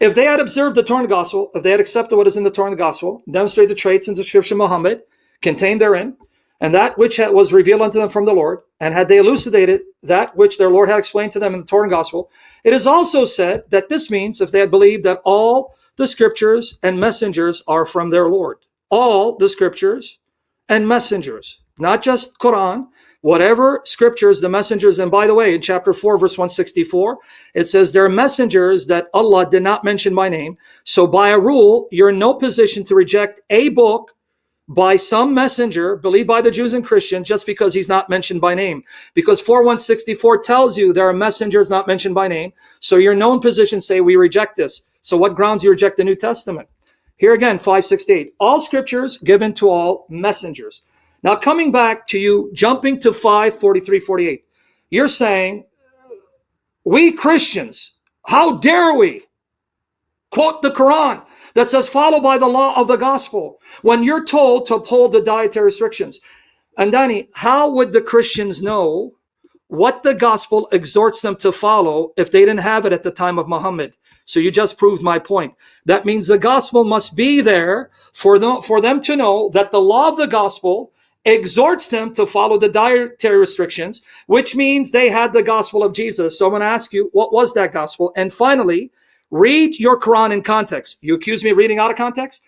If they had observed the Torah gospel, if they had accepted what is in the Torah gospel, demonstrated the traits and description of Muhammad contained therein, and that which was revealed unto them from the Lord, and had they elucidated that which their Lord had explained to them in the Torah gospel, it is also said that this means if they had believed that all the scriptures and messengers are from their Lord. All the scriptures and messengers, not just Quran, whatever scriptures, the messengers. And by the way, in chapter 4, verse 164, it says there are messengers that Allah did not mention by name. So by a rule, you're in no position to reject a book by some messenger believed by the Jews and Christians just because he's not mentioned by name. Because 4164 tells you there are messengers not mentioned by name. So you're in no position to say we reject this. So what grounds you reject the New Testament? Here again, 568, all scriptures given to all messengers. Now coming back to you, jumping to 543-48, you're saying, we Christians, how dare we quote the Quran that says follow by the law of the gospel when you're told to uphold the dietary restrictions. Andani, how would the Christians know what the gospel exhorts them to follow if they didn't have it at the time of Muhammad? So you just proved my point. That means the gospel must be there for them to know that the law of the gospel exhorts them to follow the dietary restrictions, which means they had the gospel of Jesus. So I'm going to ask you, what was that gospel? And finally, read your Quran in context. You accuse me of reading out of context?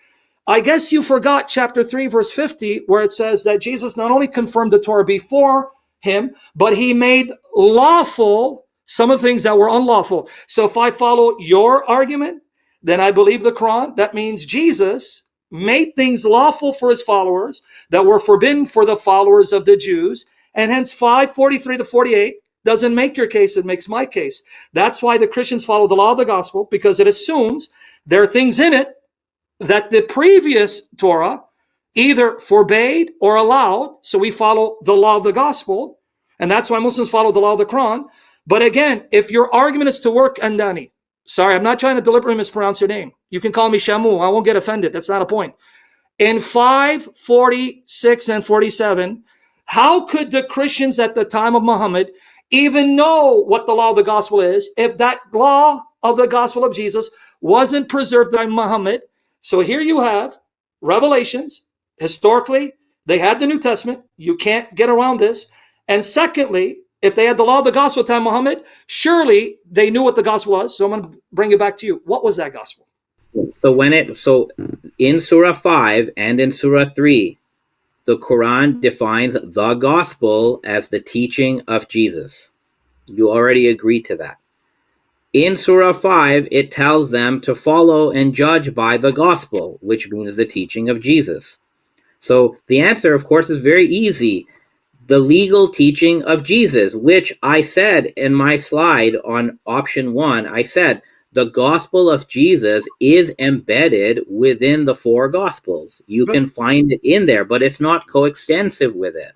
I guess you forgot chapter 3, verse 50, where it says that Jesus not only confirmed the Torah before him, but he made lawful some of the things that were unlawful. So if I follow your argument, then I believe the Quran. That means Jesus made things lawful for his followers that were forbidden for the followers of the Jews. And hence 543-48 doesn't make your case, it makes my case. That's why the Christians follow the law of the gospel, because it assumes there are things in it that the previous Torah either forbade or allowed. So we follow the law of the gospel. And that's why Muslims follow the law of the Quran. But again, if your argument is to work, Andani, sorry, I'm not trying to deliberately mispronounce your name. You can call me Shamoun. I won't get offended. That's not a point. In 546 and 47, how could the Christians at the time of Muhammad even know what the law of the gospel is if that law of the gospel of Jesus wasn't preserved by Muhammad? So here you have revelations. Historically, they had the New Testament. You can't get around this. And secondly, if they had the law of the gospel at the time of Muhammad, surely they knew what the gospel was. So I'm going to bring it back to you. What was that gospel? So in Surah 5 and in Surah 3, the Quran defines the gospel as the teaching of Jesus. You already agreed to that. In Surah 5, it tells them to follow and judge by the gospel, which means the teaching of Jesus. So the answer, of course, is very easy. The legal teaching of Jesus, which I said in my slide on option 1, I said the gospel of Jesus is embedded within the 4 gospels. You can find it in there, but it's not coextensive with it.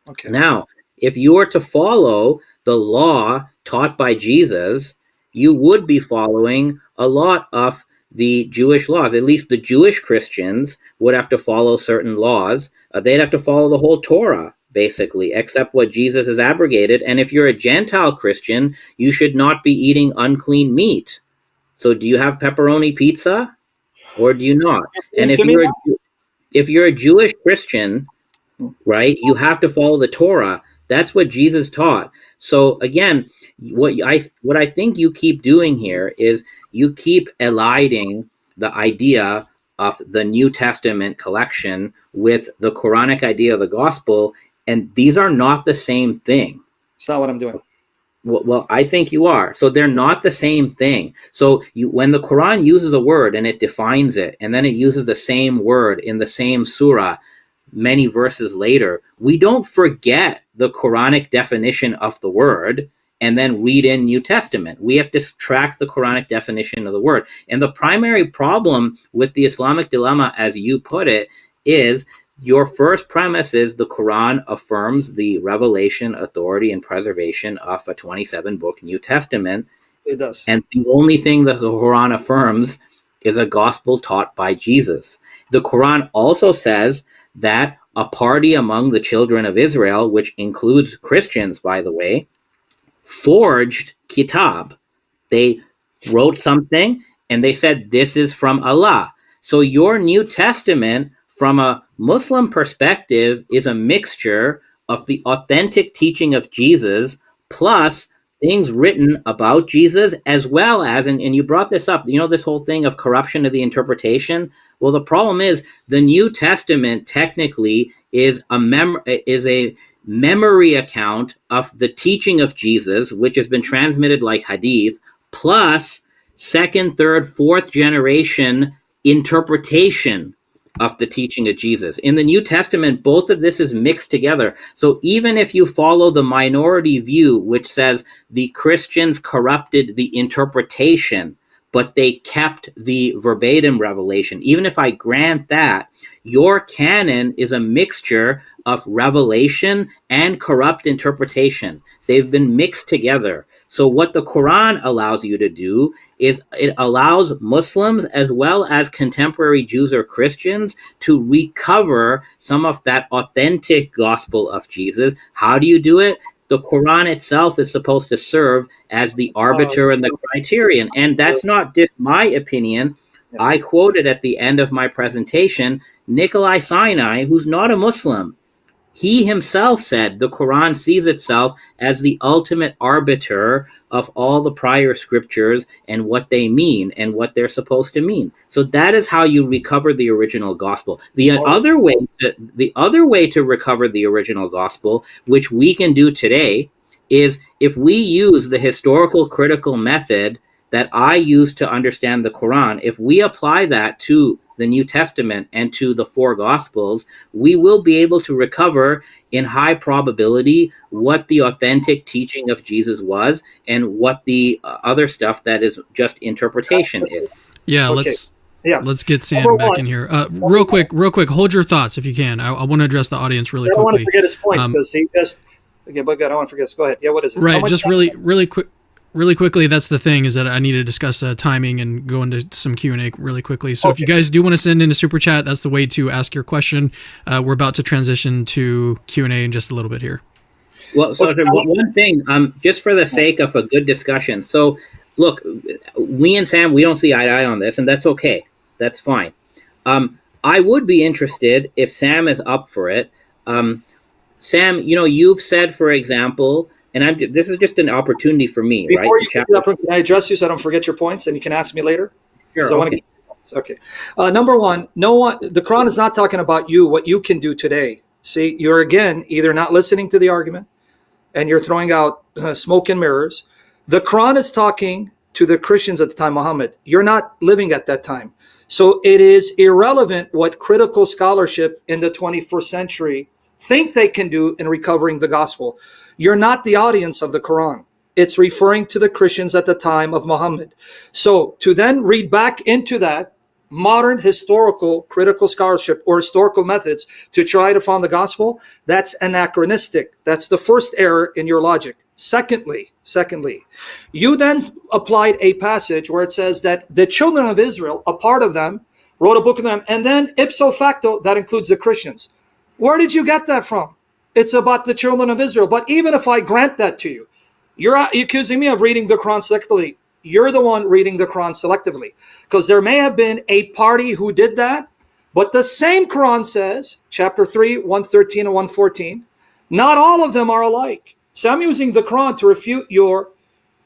Okay. Now, if you were to follow the law taught by Jesus, you would be following a lot of the Jewish laws. At least the Jewish Christians would have to follow certain laws. They'd have to follow the whole Torah, basically, except what Jesus has abrogated. And if you're a Gentile Christian, you should not be eating unclean meat. So do you have pepperoni pizza or do you not? And if you're a Jewish Christian, right, you have to follow the Torah. That's what Jesus taught. So again, what I think you keep doing here is you keep eliding the idea of the New Testament collection with the Quranic idea of the gospel, and these are not the same thing. It's not what I'm doing. Well, I think you are. So they're not the same thing. So when the Quran uses a word and it defines it, and then it uses the same word in the same surah many verses later, we don't forget the Quranic definition of the word and then read in New Testament. We have to track the Quranic definition of the word. And the primary problem with the Islamic dilemma, as you put it, is your first premise is the Quran affirms the revelation, authority, and preservation of a 27-book New Testament. It does. And the only thing that the Quran affirms is a gospel taught by Jesus. The Quran also says that a party among the children of Israel, which includes Christians, by the way, forged kitab. They wrote something and they said this is from Allah. So your New Testament, from a Muslim perspective, is a mixture of the authentic teaching of Jesus plus things written about Jesus, as well as, and you brought this up, this whole thing of corruption of the interpretation. Well, the problem is the New Testament technically is a memory account of the teaching of Jesus, which has been transmitted like hadith, plus second, third, fourth generation interpretation of the teaching of Jesus. In the New Testament, both of this is mixed together. So even if you follow the minority view, which says the Christians corrupted the interpretation, but they kept the verbatim revelation, even if I grant that, your canon is a mixture of revelation and corrupt interpretation. They've been mixed together. So what the Quran allows you to do is it allows Muslims as well as contemporary Jews or Christians to recover some of that authentic gospel of Jesus. How do you do it? The Quran itself is supposed to serve as the arbiter and the criterion. And that's not just my opinion. I quoted at the end of my presentation Nikolai Sinai, who's not a Muslim. He himself said the Quran sees itself as the ultimate arbiter of all the prior scriptures and what they mean and what they're supposed to mean. So that is how you recover the original gospel. The other way to recover the original gospel, which we can do today, is if we use the historical critical method that I use to understand the Quran, if we apply that to the New Testament and to the four Gospels, we will be able to recover in high probability what the authentic teaching of Jesus was and what the other stuff that is just interpretation is. Yeah, Okay. let's get Sam back in here. Real quick, hold your thoughts if you can. I want to address the audience really I don't quickly. want to forget his points because he just. Okay, but I don't want to forget. Go ahead. Yeah, what is it? Right, just really quickly, that's the thing, is that I need to discuss timing and go into some Q&A really quickly. So if you guys do want to send in a super chat, that's the way to ask your question. We're about to transition to Q&A in just a little bit here. Well, so one thing, just for the sake of a good discussion. So look, we and Sam, we don't see eye to eye on this, and that's okay. That's fine. I would be interested if Sam is up for it. Sam, you've said, for example, and this is just an opportunity for me, Before right? Can I address you so I don't forget your points, and you can ask me later? Sure. I want to get okay. Number one, the Quran is not talking about what you can do today. See, you're again either not listening to the argument, and you're throwing out smoke and mirrors. The Quran is talking to the Christians at the time, Muhammad. You're not living at that time, so it is irrelevant what critical scholarship in the 21st century think they can do in recovering the gospel. You're not the audience of the Quran. It's referring to the Christians at the time of Muhammad. So to then read back into that modern historical critical scholarship or historical methods to try to find the gospel, that's anachronistic. That's the first error in your logic. Secondly, you then applied a passage where it says that the children of Israel, a part of them, wrote a book of them, and then ipso facto, that includes the Christians. Where did you get that from? It's about the children of Israel. But even if I grant that to you, you're accusing me of reading the Quran selectively. You're the one reading the Quran selectively. Because there may have been a party who did that, but the same Quran says, chapter 3, 113 and 114, not all of them are alike. So I'm using the Quran to refute your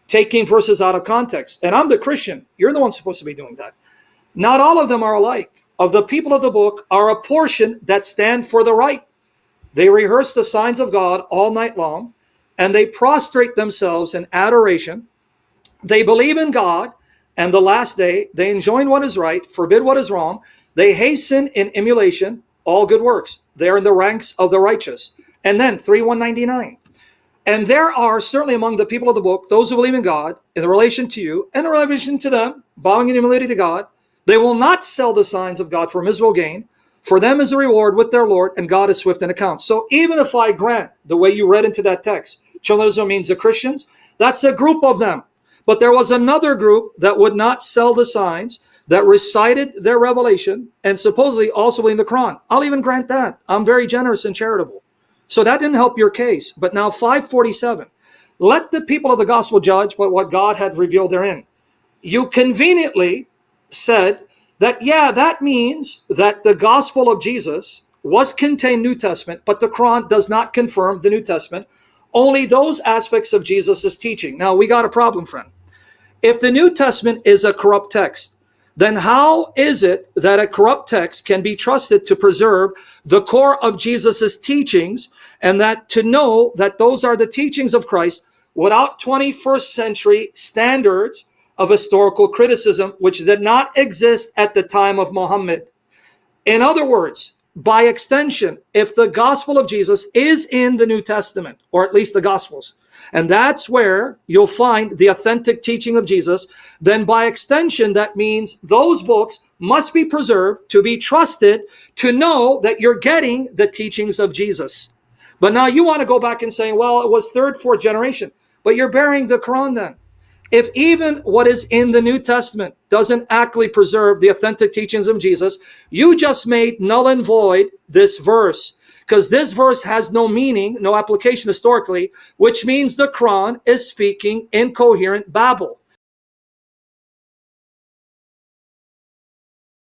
taking verses out of context. And I'm the Christian. You're the one supposed to be doing that. Not all of them are alike. Of the people of the book are a portion that stand for the right. They rehearse the signs of God all night long, and they prostrate themselves in adoration. They believe in God and the last day. They enjoin what is right, forbid what is wrong. They hasten in emulation all good works. They are in the ranks of the righteous. And then 3:199. And there are certainly among the people of the book those who believe in God in relation to you and in relation to them, bowing in humility to God. They will not sell the signs of God for miserable gain. For them is a reward with their Lord, and God is swift in account. So even if I grant the way you read into that text, children of Israel means the Christians, that's a group of them. But there was another group that would not sell the signs, that recited their revelation, and supposedly also believe in the Quran. I'll even grant that. I'm very generous and charitable. So that didn't help your case. But now 547, let the people of the gospel judge by what God had revealed therein. You conveniently said that, yeah, that means that the gospel of Jesus was contained New Testament, but the Quran does not confirm the New Testament, only those aspects of Jesus' teaching. Now, we got a problem, friend. If the New Testament is a corrupt text, then how is it that a corrupt text can be trusted to preserve the core of Jesus's teachings, and that to know that those are the teachings of Christ without 21st century standards of historical criticism, which did not exist at the time of Muhammad? In other words, by extension, if the gospel of Jesus is in the New Testament, or at least the gospels, and that's where you'll find the authentic teaching of Jesus, then by extension, that means those books must be preserved to be trusted, to know that you're getting the teachings of Jesus. But now you want to go back and say, well, it was third, fourth generation, but you're burying the Quran then. If even what is in the New Testament doesn't actually preserve the authentic teachings of Jesus, you just made null and void this verse, because this verse has no meaning, no application historically, which means the Quran is speaking incoherent babble.